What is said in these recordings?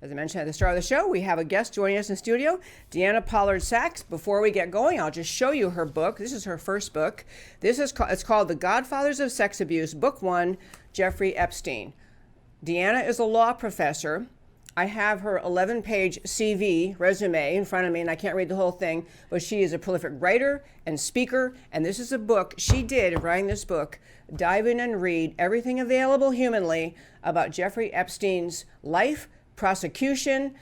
As I mentioned at the start of the show, we have a guest joining us in studio, Deana Pollard Sachs. Before we get going, I'll just show you her book. This is her first book. It's called The Godfathers of Sex Abuse, Book 1, Jeffrey Epstein. Deana is a law professor. I have her 11-page CV resume in front of me, and I can't read the whole thing, but she is a prolific writer and speaker, and this is a book she did in writing this book. Dive in and read everything available humanly about Jeffrey Epstein's life, prosecution,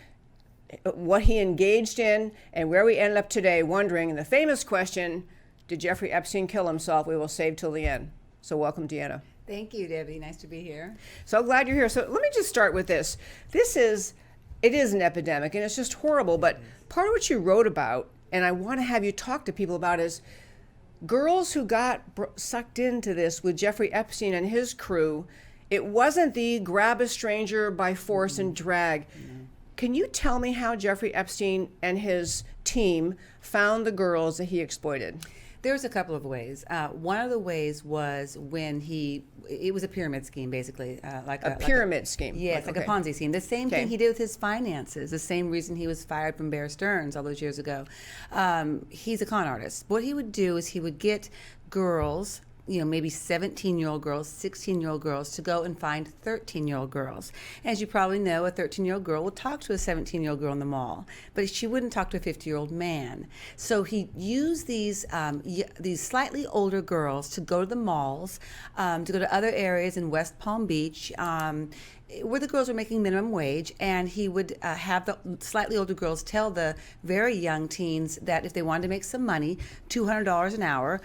what he engaged in, and where we ended up today wondering the famous question, did Jeffrey Epstein kill himself? We will save till the end. So welcome, Deana. Thank you, Debbie. Nice to be here. So glad you're here. So let me just start with this. It is an epidemic, and it's just horrible, but part of what you wrote about, and I want to have you talk to people about, is girls who got sucked into this with Jeffrey Epstein and his crew. It wasn't the grab a stranger by force and drag. Can you tell me how Jeffrey Epstein and his team found the girls that he exploited? There's a couple of ways. One of the ways was when it was a pyramid scheme, basically. A pyramid scheme? Yes, like a Ponzi scheme. The same thing he did with his finances, the same reason he was fired from Bear Stearns all those years ago. He's a con artist. What he would do is he would get girls, maybe 17-year-old girls, 16-year-old girls, to go and find 13-year-old girls. As you probably know, a 13-year-old girl would talk to a 17-year-old girl in the mall, but she wouldn't talk to a 50-year-old man. So he used these slightly older girls to go to the malls, to go to other areas in West Palm Beach, where the girls were making minimum wage, and he would have the slightly older girls tell the very young teens that if they wanted to make some money, $200 an hour,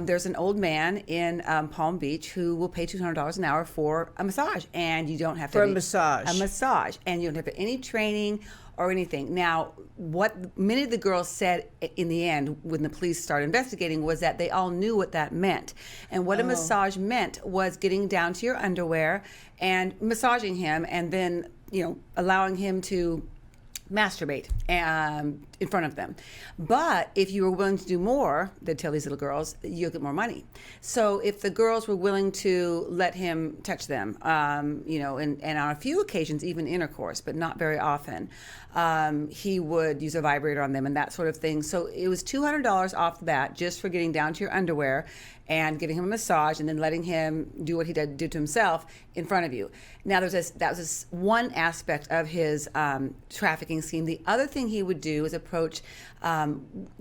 there's an old man in Palm Beach who will pay $200 an hour for a massage, and you don't have to... For a massage. A massage, and you don't have any training or anything. Now, what many of the girls said in the end when the police started investigating was that they all knew what that meant. And what a massage meant was getting down to your underwear and massaging him, and then, allowing him to masturbate in front of them. But if you were willing to do more, they'd tell these little girls, you'll get more money. So if the girls were willing to let him touch them, and on a few occasions even intercourse, but not very often, he would use a vibrator on them and that sort of thing. So it was $200 off the bat just for getting down to your underwear and giving him a massage, and then letting him do what he did to himself in front of you. Now, that was one aspect of his trafficking scheme. The other thing he would do is approach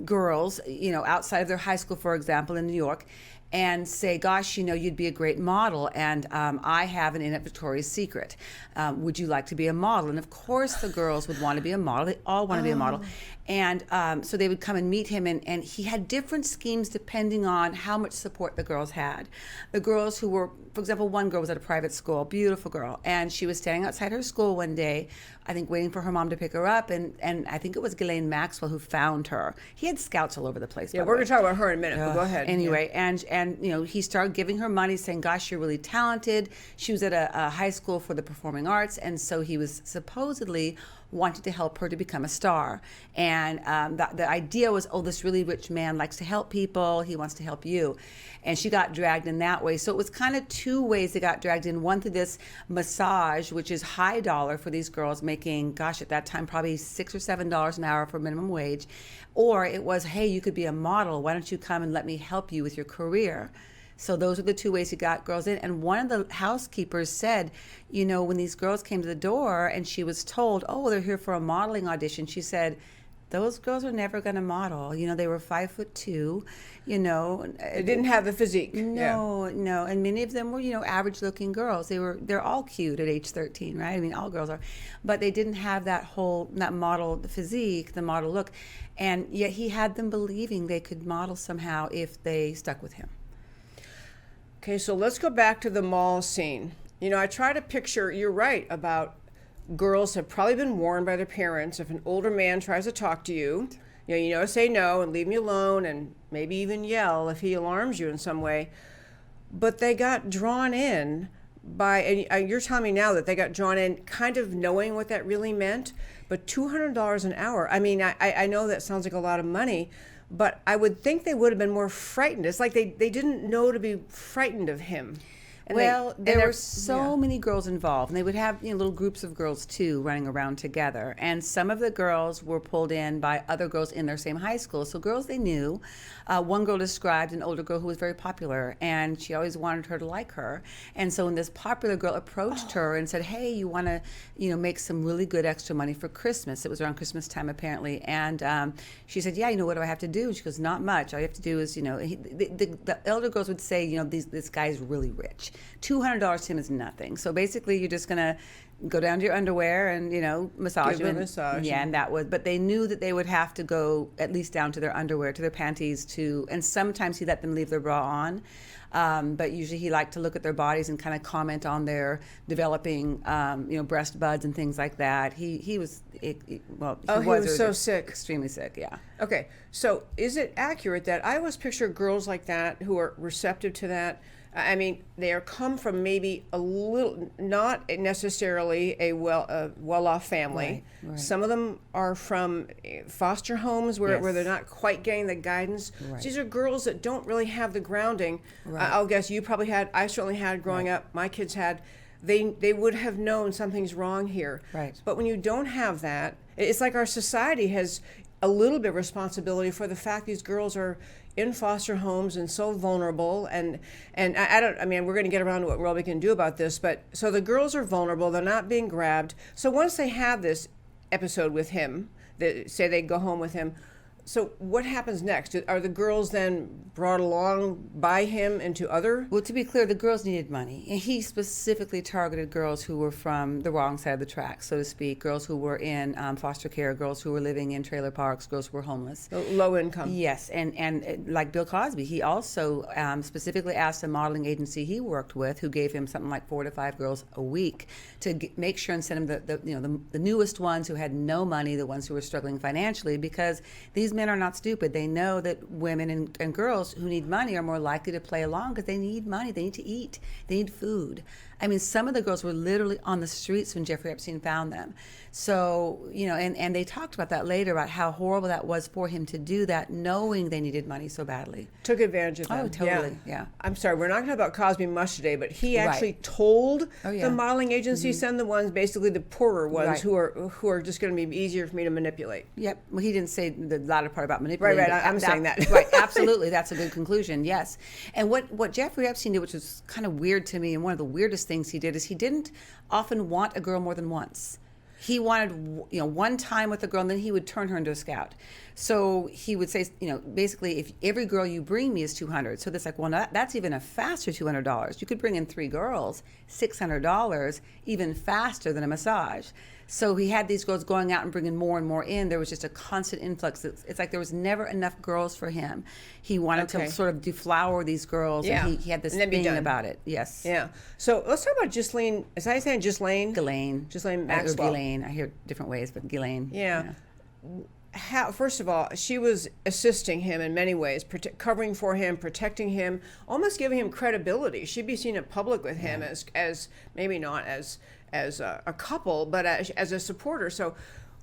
girls, outside of their high school, for example, in New York, and say, gosh, you'd be a great model, and I have an in at Victoria's Secret. Would you like to be a model? And of course the girls would want to be a model. They all want to be a model. And so they would come and meet him, and he had different schemes depending on how much support the girls had. The girls who were, for example, one girl was at a private school, beautiful girl, and she was standing outside her school one day, I think waiting for her mom to pick her up, and I think it was Ghislaine Maxwell who found her. He had scouts all over the place. Yeah, we're going to talk about her in a minute, but go ahead. Anyway, and he started giving her money, saying, gosh, you're really talented. She was at a high school for the performing arts, and so he was supposedly wanted to help her to become a star. And the idea was, this really rich man likes to help people. He wants to help you. And she got dragged in that way. So it was kind of two ways they got dragged in. One, through this massage, which is high dollar for these girls making, gosh, at that time, probably $6 or $7 an hour for minimum wage. Or it was, hey, you could be a model. Why don't you come and let me help you with your career? So those are the two ways he got girls in. And one of the housekeepers said, when these girls came to the door and she was told, they're here for a modeling audition, she said, those girls are never going to model. They were 5'2", They didn't have the physique. No. And many of them were, average looking girls. They're all cute at age 13, right? I mean, all girls are. But they didn't have that model physique, the model look. And yet he had them believing they could model somehow if they stuck with him. Okay, so let's go back to the mall scene. I try to picture, you're right, about girls have probably been warned by their parents, if an older man tries to talk to you, to say no and leave me alone, and maybe even yell if he alarms you in some way. But they got drawn in by, and you're telling me now that they got drawn in kind of knowing what that really meant, but $200 an hour, I know that sounds like a lot of money, but I would think they would have been more frightened. It's like they didn't know to be frightened of him. And Well, and there they're- were so many girls involved, and they would have little groups of girls too running around together. And some of the girls were pulled in by other girls in their same high school, so girls they knew. One girl described an older girl who was very popular, and she always wanted her to like her. And so when this popular girl approached her and said, "Hey, you want to, make some really good extra money for Christmas?" It was around Christmas time apparently, and she said, "Yeah, what do I have to do?" She goes, "Not much. All you have to do is, the elder girls would say, this guy's really rich. $200 to him is nothing. So basically, you're just gonna go down to your underwear and massage Give him. a massage. Yeah, and that was. But they knew that they would have to go at least down to their underwear, to their panties, and sometimes he let them leave their bra on. But usually he liked to look at their bodies and kind of comment on their developing, breast buds and things like that. He was so sick. Extremely sick, yeah. Okay, so is it accurate that I always picture girls like that who are receptive to that? I mean, they are come from maybe a little, not necessarily a well-off family. Right. Some of them are from foster homes where they're not quite getting the guidance. Right. These are girls that don't really have the grounding. Right. I'll guess you probably had. I certainly had growing up. My kids had. They would have known something's wrong here. Right. But when you don't have that, it's like our society has a little bit of responsibility for the fact these girls are in foster homes and so vulnerable, and we're going to get around to what we can do about this, but so the girls are vulnerable, they're not being grabbed. So once they have this episode with him, say they go home with him, so what happens next? Are the girls then brought along by him into other? Well, to be clear, the girls needed money. And he specifically targeted girls who were from the wrong side of the tracks, so to speak. Girls who were in foster care, girls who were living in trailer parks, girls who were homeless. Low income. Yes, and like Bill Cosby, he also specifically asked a modeling agency he worked with, who gave him something like 4 to 5 girls a week, to make sure and send him the newest ones who had no money, the ones who were struggling financially, because these men are not stupid. They know that women and girls who need money are more likely to play along because they need money, they need to eat, they need food. I mean, some of the girls were literally on the streets when Jeffrey Epstein found them. So, and they talked about that later, about how horrible that was for him to do that, knowing they needed money so badly. Took advantage of them. Oh, totally, yeah. I'm sorry, we're not going to talk about Cosby much today, but he actually Right. told yeah. the modeling agency, send the ones, basically the poorer ones, Right. who are just going to be easier for me to manipulate. Yep. Well, he didn't say the latter part about manipulating. Right, but I'm saying that. Right, absolutely. That's a good conclusion, yes. And what Jeffrey Epstein did, which was kind of weird to me, and one of the weirdest things he did, is he didn't often want a girl more than once. He wanted, one time with a girl, and then he would turn her into a scout. So he would say, basically, if every girl you bring me is $200. So that's like, well, that's even a faster $200. You could bring in 3 girls, $600, even faster than a massage. So he had these girls going out and bringing more and more in. There was just a constant influx. It's like there was never enough girls for him. He wanted to sort of deflower these girls, and he had this thing about it. Yes. Yeah. So let's talk about Ghislaine. Is I saying Ghislaine? Ghislaine Maxwell. Or Ghislaine. I hear different ways, but Ghislaine. Yeah. How, first of all, she was assisting him in many ways, covering for him, protecting him, almost giving him credibility. She'd be seen in public with him as maybe not as a couple, but as a supporter. So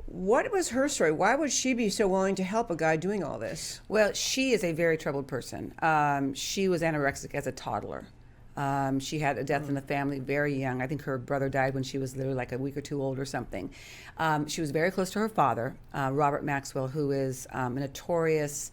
what was her story? Why would she be so willing to help a guy doing all this? Well, she is a very troubled person. She was anorexic as a toddler. She had a death in the family very young. I think her brother died when she was literally like a week or 2 old or something. She was very close to her father, Robert Maxwell, who is a notorious,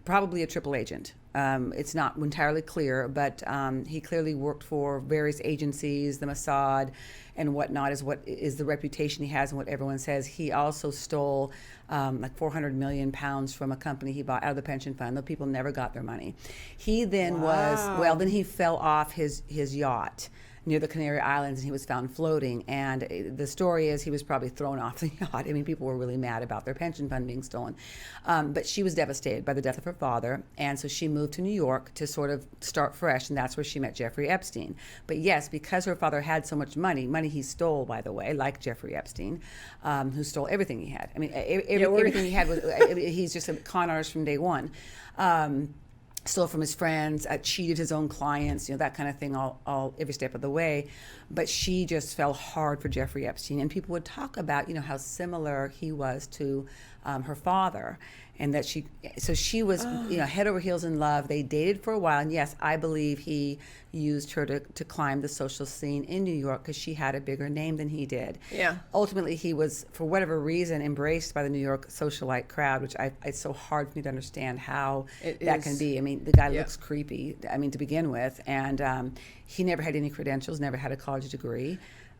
probably a triple agent. It's not entirely clear, but he clearly worked for various agencies, the Mossad and whatnot is the reputation he has and what everyone says. He also stole like 400 million pounds from a company he bought out of the pension fund, though people never got their money. He then then he fell off his yacht near the Canary Islands, and he was found floating. And the story is he was probably thrown off the yacht. I mean, people were really mad about their pension fund being stolen. But she was devastated by the death of her father, and so she moved to New York to sort of start fresh, and that's where she met Jeffrey Epstein. But yes, because her father had so much money he stole, by the way, like Jeffrey Epstein, who stole everything he had. I mean, everything he had was, he's just a con artist from day one. Stole from his friends, cheated his own clients, that kind of thing, all every step of the way. But she just fell hard for Jeffrey Epstein, and people would talk about, how similar he was to her father, and that she was head over heels in love. They dated for a while, and yes, I believe he used her to climb the social scene in New York because she had a bigger name than he did. Yeah. Ultimately, he was, for whatever reason, embraced by the New York socialite crowd, which it's so hard for me to understand how that can be. I mean, the guy looks creepy, to begin with, and he never had any credentials, never had a college degree.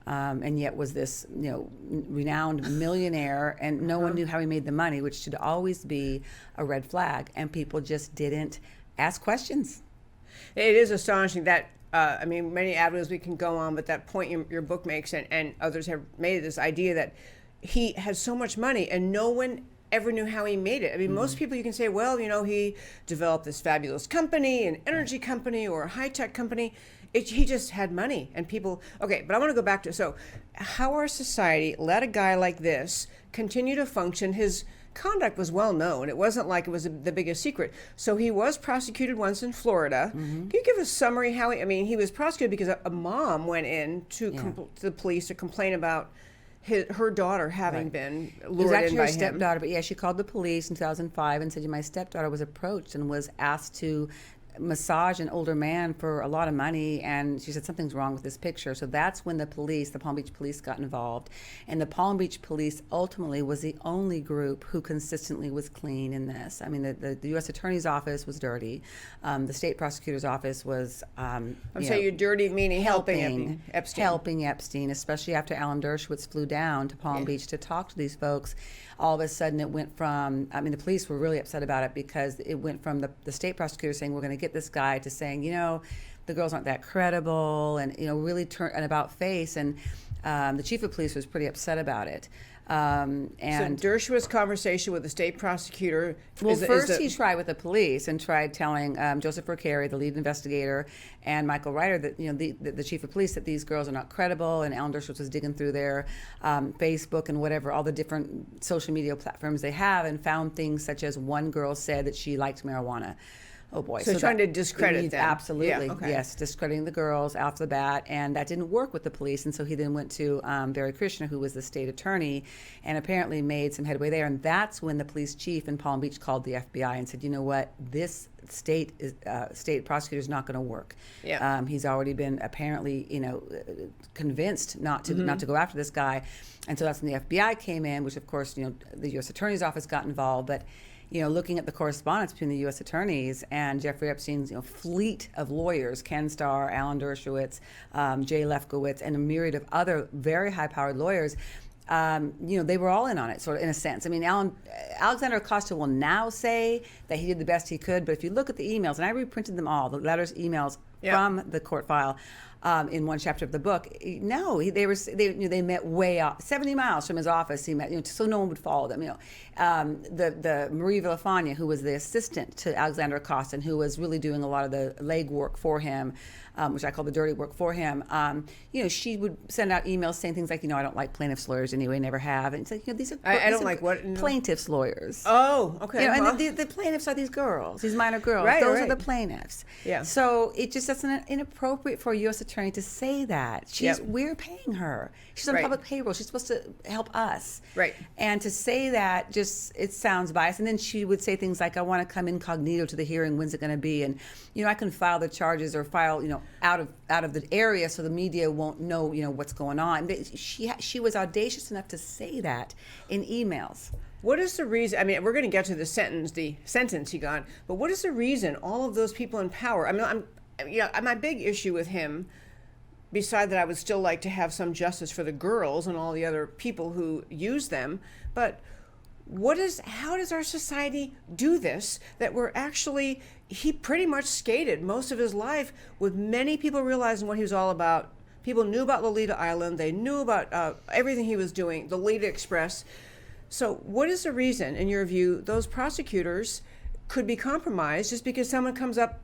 And yet was this, renowned millionaire, and no one knew how he made the money, which should always be a red flag. And people just didn't ask questions. It is astonishing that, many avenues we can go on, but that point your book makes, and others have made this idea that he had so much money and no one ever knew how he made it. I mean, most people you can say, well, he developed this fabulous company, an energy company or a high-tech company. He just had money, and people, okay, but I want to go back to, so how our society let a guy like this continue to function. His conduct was well known. It wasn't like it was the biggest secret. So he was prosecuted once in Florida. Can you give a summary how he was prosecuted because a mom went in to the police to complain about her daughter having been lured in by him. It was actually her stepdaughter, but she called the police in 2005 and said, my stepdaughter was approached and was asked to massage an older man for a lot of money, and she said something's wrong with this picture. So that's when the Palm Beach police got involved, and the Palm Beach police ultimately was the only group who consistently was clean in this. I mean, the U.S. Attorney's Office was dirty, the state prosecutor's office was you're dirty meaning helping Epstein, especially after Alan Dershowitz flew down to Palm Beach to talk to these folks. All of a sudden it went from, the police were really upset about it because it went from the state prosecutor saying we're going to get this guy to saying, the girls aren't that credible, and, really turn an about face. And the chief of police was pretty upset about it. And so Dershowitz's conversation with the state prosecutor. Well, he tried with the police and tried telling Joseph Ricari, the lead investigator, and Michael Ryder, that the chief of police, that these girls are not credible. And Alan Dershowitz was digging through their Facebook and whatever, all the different social media platforms they have, and found things such as one girl said that she liked marijuana. Oh boy! So trying to discredit them. Absolutely, yes, discrediting the girls off the bat, and that didn't work with the police. And so he then went to Barry Krishna, who was the state attorney, and apparently made some headway there. And that's when the police chief in Palm Beach called the FBI and said, "You know what? This state prosecutor is not going to work. Yeah. He's already been apparently, convinced not to go after this guy." And so that's when the FBI came in, which of course, the U.S. Attorney's Office got involved, but. Looking at the correspondence between the U.S. attorneys and Jeffrey Epstein's fleet of lawyers, Ken Starr, Alan Dershowitz, Jay Lefkowitz, and a myriad of other very high-powered lawyers, they were all in on it, sort of, in a sense. Alexander Acosta will now say that he did the best he could, but if you look at the emails, and I reprinted them all, the letters, emails from the court file, in one chapter of the book. No, they met way off, 70 miles from his office. He met, so no one would follow them. The Marie Villafana, who was the assistant to Alexander Acosta, and who was really doing a lot of the leg work for him, which I call the dirty work for him. She would send out emails saying things like, I don't like plaintiffs' lawyers anyway, never have. And it's like, these are I don't like what plaintiffs' lawyers. Oh, okay. And the plaintiffs are these girls, these minor girls. Right, Those are the plaintiffs. Yeah. So it just that's inappropriate for a U.S. attorney to say that. We're paying her. She's on public payroll. She's supposed to help us. Right. And to say that it sounds biased. And then she would say things like, I want to come incognito to the hearing. When's it going to be? And I can file the charges or file out of the area so the media won't know what's going on. She was audacious enough to say that in emails. What is the reason? We're going to get to the sentence he got, but what is the reason all of those people in power? My big issue with him, beside that I would still like to have some justice for the girls and all the other people who use them, but how does our society do this, that he pretty much skated most of his life with many people realizing what he was all about. People knew about Lolita Island. They knew about everything he was doing, the Lolita Express. So what is the reason, in your view, those prosecutors could be compromised just because someone comes up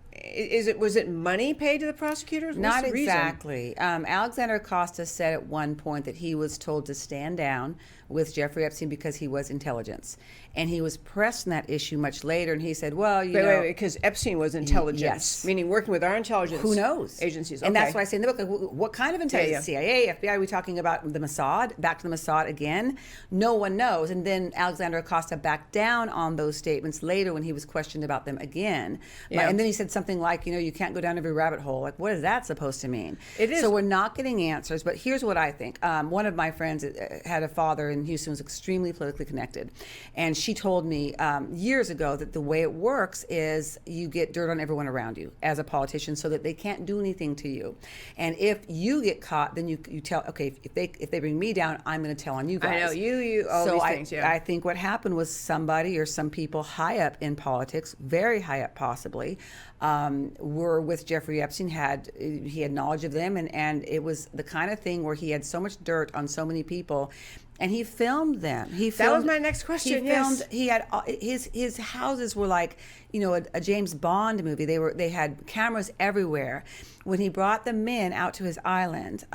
was it money paid to the prosecutors? What's Not the reason? exactly. Alexander Acosta said at one point that he was told to stand down with Jeffrey Epstein because he was intelligence. And he was pressed on that issue much later, and he said, well, you know... Wait, because Epstein was intelligence, yes. meaning working with our intelligence Who knows? agencies. And Okay. that's why I say in the book, like, what kind of intelligence? Yeah. CIA, FBI, are we talking about the Mossad? Back to the Mossad again? No one knows. And then Alexander Acosta backed down on those statements later when he was questioned about them again. Yeah. And then he said something like, you know, you can't go down every rabbit hole. Like, what is that supposed to mean? It is. So we're not getting answers, but here's what I think. One of my friends had a father in Houston who was extremely politically connected. And she told me years ago that the way it works is you get dirt on everyone around you as a politician so that they can't do anything to you. And if you get caught, then you tell, okay, if they bring me down, I'm going to tell on you guys. I know, you, all so these things, yeah. I think what happened was somebody or some people high up in politics, very high up possibly, were with Jeffrey Epstein, he had knowledge of them, and it was the kind of thing where he had so much dirt on so many people. And he filmed them. That was my next question. He filmed. He had his houses were like, you know, a James Bond movie. They had cameras everywhere. When he brought the men out to his island,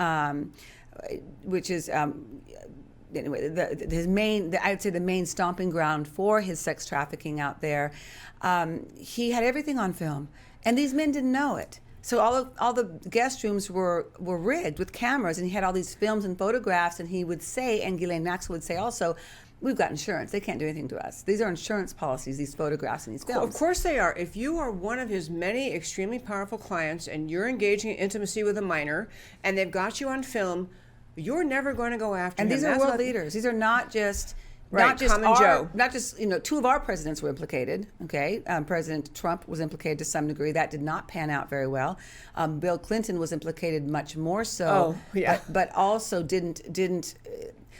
which is anyway, his main, I'd say the main stomping ground for his sex trafficking out there, he had everything on film, and these men didn't know it. So all the guest rooms were rigged with cameras, and he had all these films and photographs, and he would say, and Ghislaine Maxwell would say also, we've got insurance. They can't do anything to us. These are insurance policies, these photographs and these films. Of course they are. If you are one of his many extremely powerful clients and you're engaging in intimacy with a minor and they've got you on film, you're never going to go after him. And these are world leaders. These are not just... Right, not just common Joe. Not just, you know, two of our presidents were implicated. Okay, President Trump was implicated to some degree. That did not pan out very well. Bill Clinton was implicated much more so. Oh, yeah. But also didn't.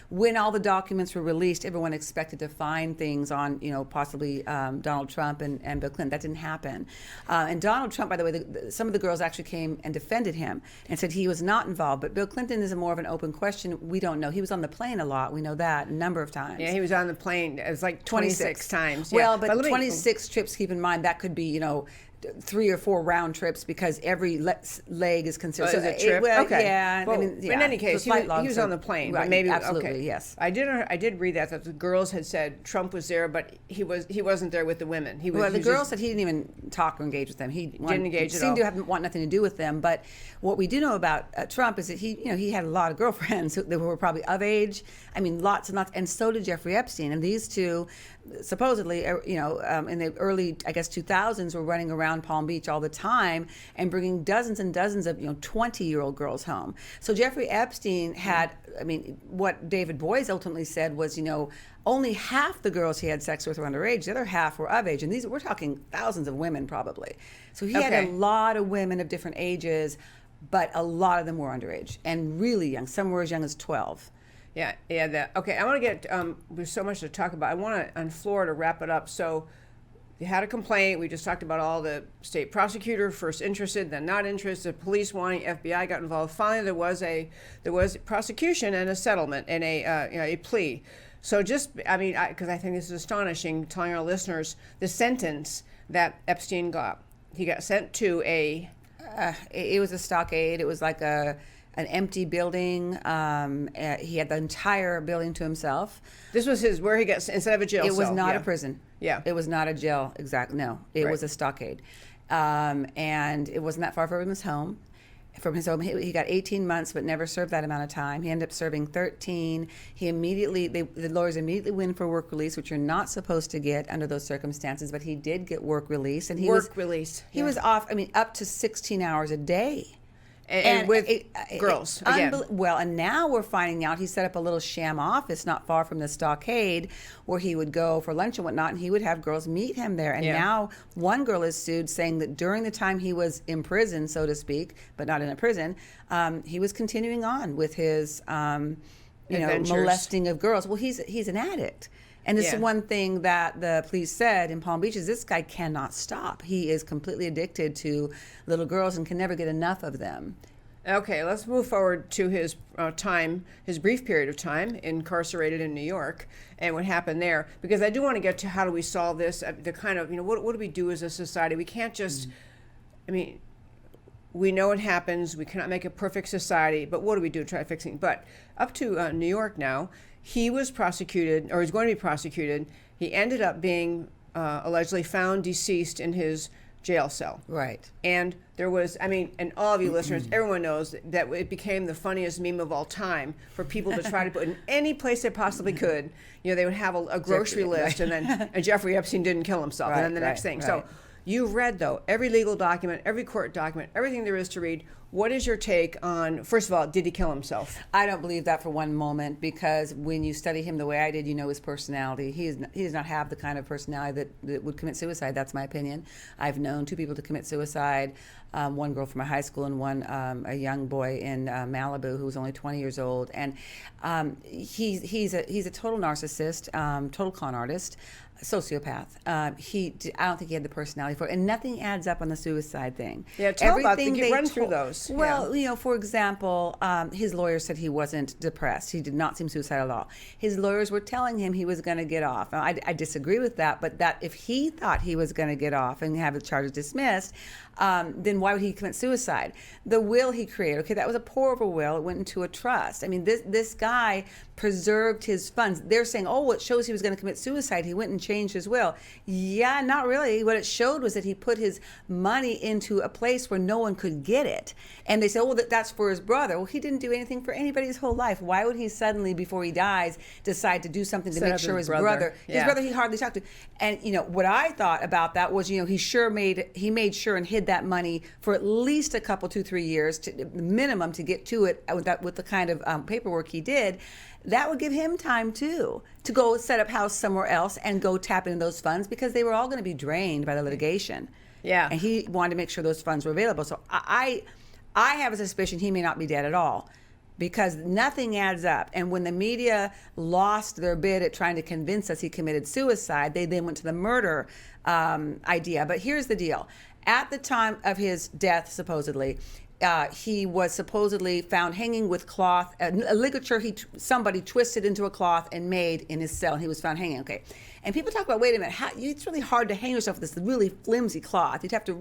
When all the documents were released, everyone expected to find things on, you know, possibly Donald Trump and Bill Clinton. That didn't happen. And Donald Trump, by the way, some of the girls actually came and defended him and said he was not involved. But Bill Clinton is more of an open question. We don't know. He was on the plane a lot. We know that a number of times. Yeah, he was on the plane. It was like 26 times. Yeah. Well, but 26 trips, keep in mind, that could be, you know, 3 or 4 round trips because every leg is considered. So a trip? Okay. Yeah. Well, I mean, yeah. in any case, he was on the plane. Right, but maybe, absolutely, okay. yes. I did read that the girls had said Trump was there, but he wasn't there with the women. Well, the girls said he didn't even talk or engage with them. He didn't engage at all. Seemed to want nothing to do with them. But what we do know about Trump is that he had a lot of girlfriends that were probably of age. I mean, lots and lots, and so did Jeffrey Epstein. And these two, supposedly, in the early, I guess, 2000s, were running around Palm Beach all the time and bringing dozens and dozens of 20-year-old girls home. So Jeffrey Epstein had, I mean, what David Boies ultimately said was, only half the girls he had sex with were underage. The other half were of age, and we're talking thousands of women probably. So he had a lot of women of different ages, but a lot of them were underage and really young. Some were as young as 12. Yeah. Okay, I want to get, there's so much to talk about. I want to, on Florida, wrap it up. So you had a complaint. We just talked about all the state prosecutor, first interested, then not interested, police wanting, FBI got involved. Finally, there was prosecution and a settlement and a plea. So because I think this is astonishing, telling our listeners the sentence that Epstein got. He got sent to it was a stockade. It was like an empty building. He had the entire building to himself. This was where he got, instead of a jail cell. It was not a prison. Yeah. It was not a jail, exactly. No, it was a stockade. And it wasn't that far from his home. He got 18 months, but never served that amount of time. He ended up serving 13. The lawyers immediately went for work release, which you're not supposed to get under those circumstances, but he did get work release. And he was off, up to 16 hours a day. And with girls, again. Well, and now we're finding out he set up a little sham office not far from the stockade where he would go for lunch and whatnot, and he would have girls meet him there. And now one girl is sued saying that during the time he was in prison, so to speak, but not in a prison, he was continuing on with his molesting of girls. Well, he's an addict. And this is one thing that the police said in Palm Beach is this guy cannot stop. He is completely addicted to little girls and can never get enough of them. Okay, let's move forward to his his brief period of time incarcerated in New York and what happened there. Because I do want to get to how do we solve this, the kind of, what do we do as a society? We can't just I mean, we know it happens. We cannot make a perfect society, but what do we do to try fixing? But up to New York now, he was prosecuted, or he's going to be prosecuted. He ended up being allegedly found deceased in his jail cell. Right. And there was, I mean, and all of you listeners, everyone knows that it became the funniest meme of all time for people to try to put in any place they possibly could. You know, they would have a grocery list, and then and Jeffrey Epstein didn't kill himself, and then the next thing. Right. So you've read, though, every legal document, every court document, everything there is to read. What is your take on, first of all, did he kill himself? I don't believe that for one moment, because when you study him the way I did, you know his personality. He does not have the kind of personality that would commit suicide. That's my opinion. I've known two people to commit suicide, one girl from my high school and one a young boy in Malibu who was only 20 years old. And he's a total narcissist, total con artist, sociopath. I don't think he had the personality for it, and nothing adds up on the suicide thing. Yeah, tell about run through those. Well, you know, for example, his lawyer said he wasn't depressed. He did not seem suicidal at all. His lawyers were telling him he was going to get off. Now, I disagree with that, but that if he thought he was going to get off and have the charges dismissed, then why would he commit suicide? The will he created, okay, that was a horrible will. It went into a trust. I mean, this guy preserved his funds. They're saying, oh, well, it shows he was going to commit suicide. He went and changed his will. Yeah, not really. What it showed was that he put his money into a place where no one could get it. And they say, oh, well, that's for his brother. Well, he didn't do anything for anybody his whole life. Why would he suddenly, before he dies, decide to do something to make sure his brother he hardly talked to. And, you know, what I thought about that was, you know, he made sure and hid that money for at least a couple, 2-3 years, to minimum, to get to it with the kind of paperwork he did. That would give him time too to go set up house somewhere else and go tap into those funds, because they were all going to be drained by the litigation. Yeah. And he wanted to make sure those funds were available. So I have a suspicion he may not be dead at all, because nothing adds up. And when the media lost their bid at trying to convince us he committed suicide, they then went to the murder idea. But here's the deal. At the time of his death, supposedly, he was supposedly found hanging with cloth, a ligature somebody twisted into a cloth and made in his cell, and he was found hanging. Okay. And people talk about, wait a minute, it's really hard to hang yourself with this really flimsy cloth. You'd have to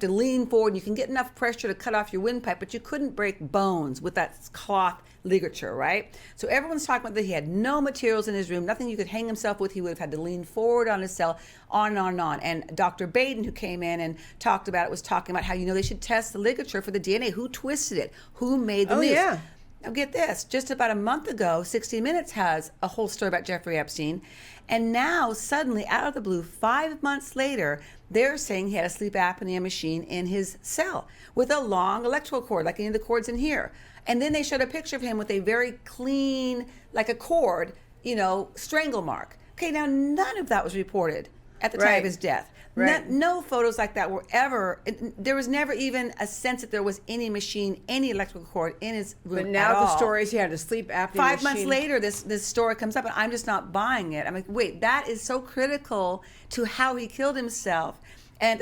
lean forward. You can get enough pressure to cut off your windpipe, but you couldn't break bones with that cloth ligature, right? So everyone's talking about that he had no materials in his room, nothing you could hang himself with. He would have had to lean forward on his cell, on and on and on. And Dr. Baden, who came in and talked about it, was talking about how, you know, they should test the ligature for the DNA. Who twisted it? Who made the noose? Yeah. Now get this, just about a month ago, 60 Minutes has a whole story about Jeffrey Epstein. And now, suddenly, out of the blue, 5 months later, they're saying he had a sleep apnea machine in his cell with a long electrical cord, like any of the cords in here. And then they showed a picture of him with a very clean, like a cord, you know, strangle mark. Okay, now none of that was reported at the time of his death. Right. No photos like that were ever. There was never even a sense that there was any machine, any electrical cord in his room. But now the stories, he had a sleep apnea 5 machine. months later, this story comes up, and I'm just not buying it. I'm like, wait, that is so critical to how he killed himself. And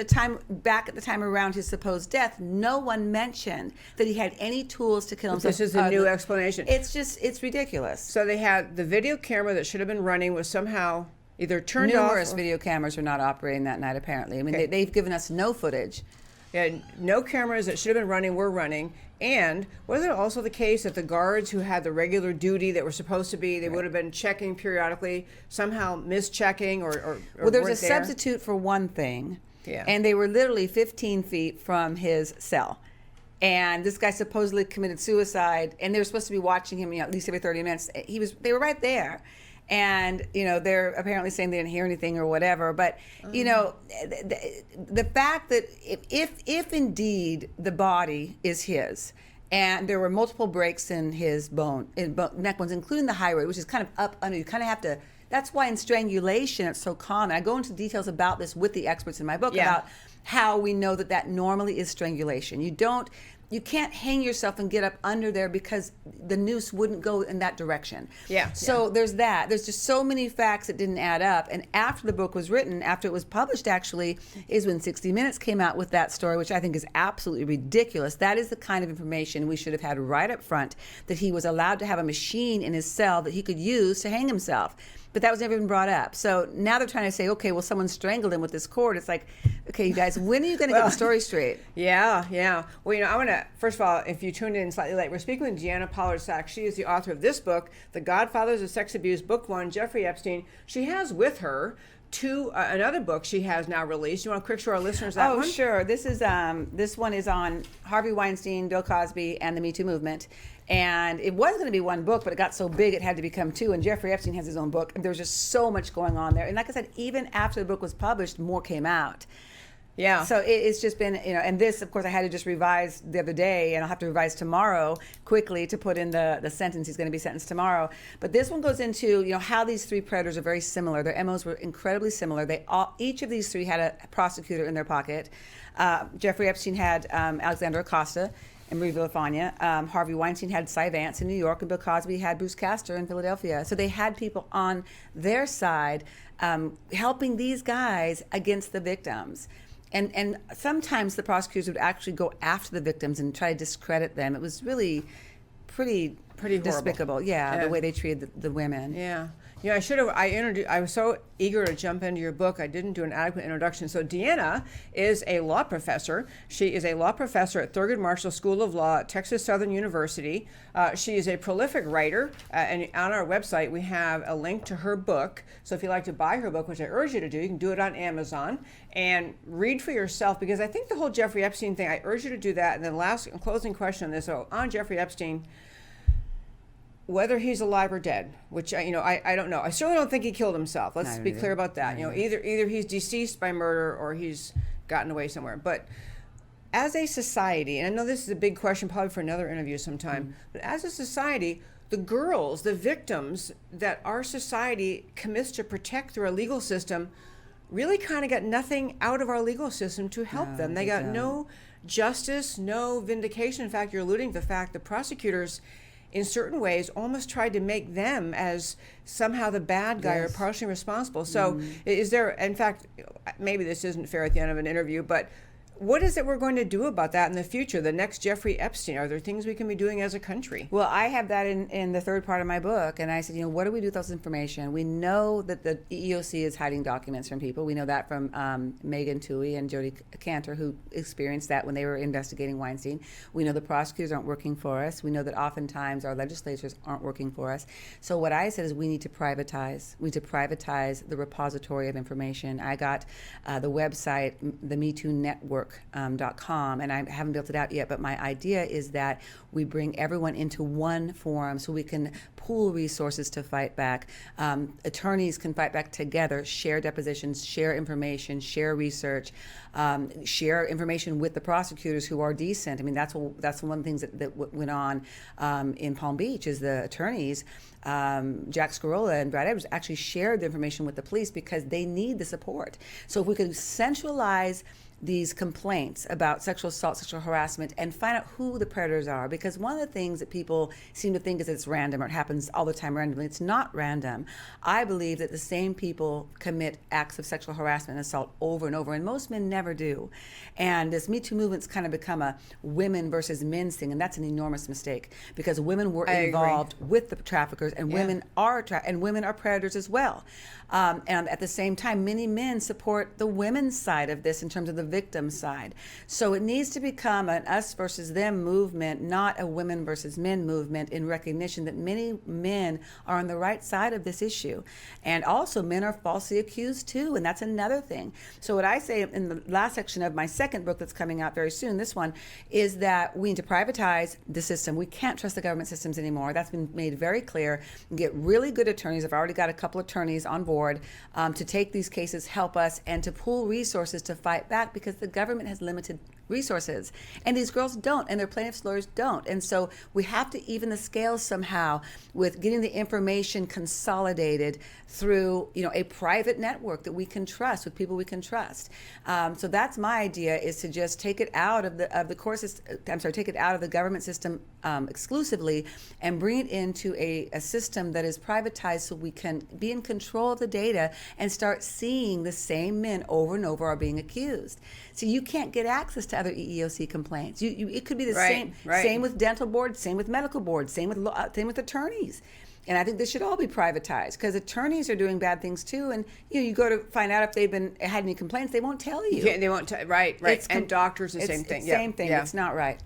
back at the time around his supposed death, no one mentioned that he had any tools to kill himself. This is a new explanation. It's ridiculous. So they had the video camera that should have been running was somehow either turned off. Numerous video cameras were not operating that night, apparently. I mean, they've given us no footage. Yeah, no cameras that should have been running were running. And wasn't it also the case that the guards who had the regular duty that were supposed to be, they would have been checking periodically, somehow mischecking or well, there's a weren't there? substitute for one thing. Yeah. And they were literally 15 feet from his cell. And this guy supposedly committed suicide, and they were supposed to be watching him, you know, at least every 30 minutes. They were right there. And, you know, they're apparently saying they didn't hear anything or whatever. But, you know, the fact that if indeed the body is his, and there were multiple breaks in his neck bones, including the hyoid, which is kind of up under, you kind of have to, that's why in strangulation it's so common. I go into details about this with the experts in my book about how we know that normally is strangulation. You can't hang yourself and get up under there because the noose wouldn't go in that direction. Yeah. So there's that. There's just so many facts that didn't add up. And after the book was written, after it was published actually, is when 60 Minutes came out with that story, which I think is absolutely ridiculous. That is the kind of information we should have had right up front, that he was allowed to have a machine in his cell that he could use to hang himself. But that was never even brought up. So now they're trying to say, okay, well, someone strangled him with this cord. It's like, okay, you guys, when are you going to get the story straight? Yeah. Well, I want to, first of all, if you tuned in slightly late, we're speaking with Deana Pollard Sachs. She is the author of this book, The Godfathers of Sex Abuse, Book 1, Jeffrey Epstein. She has with her another book she has now released. You want to quick show our listeners that one? Oh, sure. This one is on Harvey Weinstein, Bill Cosby, and the Me Too movement. And it was going to be one book, but it got so big it had to become two. And Jeffrey Epstein has his own book. And there was just so much going on there. And like I said, even after the book was published, more came out. Yeah. So it's just been, and this, of course, I had to just revise the other day, and I'll have to revise tomorrow quickly to put in the sentence. He's going to be sentenced tomorrow. But this one goes into, how these three predators are very similar. Their MOs were incredibly similar. Each of these three had a prosecutor in their pocket. Jeffrey Epstein had Alexander Acosta in Marie Villafana. Harvey Weinstein had Cy Vance in New York, and Bill Cosby had Bruce Castor in Philadelphia. So they had people on their side helping these guys against the victims. And sometimes the prosecutors would actually go after the victims and try to discredit them. It was really pretty despicable. The way they treated the women. Yeah. I was so eager to jump into your book, I didn't do an adequate introduction. So Deana is a law professor. She is a law professor at Thurgood Marshall School of Law at Texas Southern University. She is a prolific writer, and on our website we have a link to her book. So if you'd like to buy her book, which I urge you to do, you can do it on Amazon and read for yourself, because I think the whole Jeffrey Epstein thing, I urge you to do that. And then last closing question on this, on Jeffrey Epstein, whether he's alive or dead, which I don't know. I certainly don't think he killed himself. Let's be clear about that. Either he's deceased by murder or he's gotten away somewhere. But as a society, and I know this is a big question probably for another interview sometime, but as a society, the girls, the victims that our society commits to protect through our legal system, really kind of got nothing out of our legal system to help them. They got no justice, no vindication. In fact, you're alluding to the fact that prosecutors in certain ways almost tried to make them as somehow the bad guy or partially responsible. So is there, in fact, maybe this isn't fair at the end of an interview, but what is it we're going to do about that in the future? The next Jeffrey Epstein, are there things we can be doing as a country? Well, I have that in the third part of my book, and I said, what do we do with this information? We know that the EEOC is hiding documents from people. We know that from Megan Toohey and Jody Cantor, who experienced that when they were investigating Weinstein. We know the prosecutors aren't working for us. We know that oftentimes our legislatures aren't working for us. So what I said is we need to privatize. We need to privatize the repository of information. I got the website, the Me Too Network, .com, and I haven't built it out yet, but my idea is that we bring everyone into one forum so we can pool resources to fight back. Attorneys can fight back together, share depositions, share information, share research, share information with the prosecutors who are decent. I mean, that's one of the things that went on in Palm Beach is the attorneys, Jack Scarola and Brad Edwards, actually shared the information with the police because they need the support. So if we could centralize these complaints about sexual assault, sexual harassment, and find out who the predators are. Because one of the things that people seem to think is it's random or it happens all the time randomly. It's not random. I believe that the same people commit acts of sexual harassment and assault over and over, and most men never do. And this Me Too movement's kind of become a women versus men thing, and that's an enormous mistake because women were involved with the traffickers, and women are predators as well. And at the same time, many men support the women's side of this in terms of the victim side. So it needs to become an us versus them movement, not a women versus men movement, in recognition that many men are on the right side of this issue. And also men are falsely accused too, and that's another thing. So what I say in the last section of my second book that's coming out very soon, this one, is that we need to privatize the system. We can't trust the government systems anymore. That's been made very clear. Get really good attorneys. I've already got a couple attorneys on board to take these cases, help us, and to pool resources to fight back, because the government has limited resources and these girls don't, and their plaintiffs' lawyers don't. And so we have to even the scales somehow with getting the information consolidated through a private network that we can trust, with people we can trust. So that's my idea, is to just take it out of the courses. Take it out of the government system exclusively and bring it into a system that is privatized, so we can be in control of the data and start seeing the same men over and over are being accused. So you can't get access to other EEOC complaints. It could be the Right, right. same with dental boards, same with medical boards, same with attorneys. And I think this should all be privatized because attorneys are doing bad things too. And you go to find out if they've had any complaints, they won't tell you. They won't. Right. And doctors, the same thing. It's same thing. Yeah. It's not right.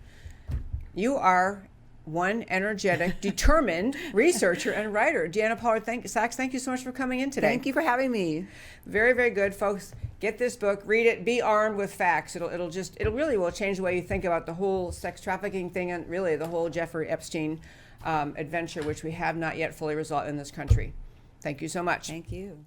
You are one energetic, determined researcher and writer. Deana Pollard Sachs, thank you so much for coming in today. Thank you for having me. Very, very good, folks. Get this book, read it, be armed with facts. It really will change the way you think about the whole sex trafficking thing and really the whole Jeffrey Epstein adventure, which we have not yet fully resolved in this country. Thank you so much. Thank you.